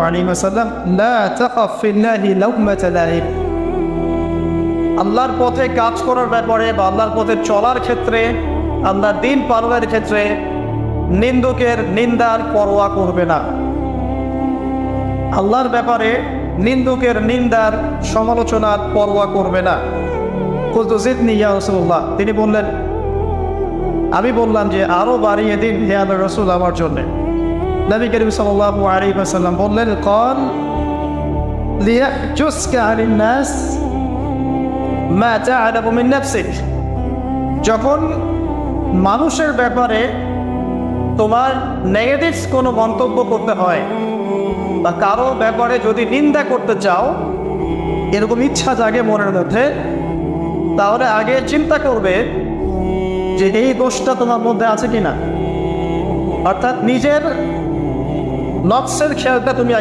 আলাইহি ওয়াসাল্লাম, লা তাখাফ ফিল্লাহি লাউমাতা লাইম। আল্লাহর পথে কাজ করার ব্যাপারে বা আল্লাহর পথে চলার ক্ষেত্রে, আল্লাহর দ্বীন পালনের ক্ষেত্রে নিন্দুকের নিন্দার পরোয়া করবে না। আল্লাহর ব্যাপারে নিন্দুকের নিন্দার সমালোচনার পরোয়া করবে না। কুলতু জিদনি ইয়া রাসূলুল্লাহ, তিনি বললেন, আমি বললাম যে আরো বাড়িয়ে দিন হে আল্লাহর রাসূল আমার জন্য। নবী করিম সাল্লাল্লাহু আলাইহি ওয়াসাল্লাম বললেন, ক্বাল লিয়াজুসকা আনিন নাস মা তা'লামু মিন নাফসিক। যখন মানুষের ব্যাপারে তোমার নেগেটিভ কোনো মন্তব্য করতে হয় বা কারো ব্যাপারে যদি নিন্দা করতে চাও, এরকম ইচ্ছা জাগে মনের মধ্যে, তাহলে আগে চিন্তা করবে যে এই দোষটা তোমার মধ্যে আছে কিনা। অর্থাৎ নিজের নফসের খেয়ালটা তুমি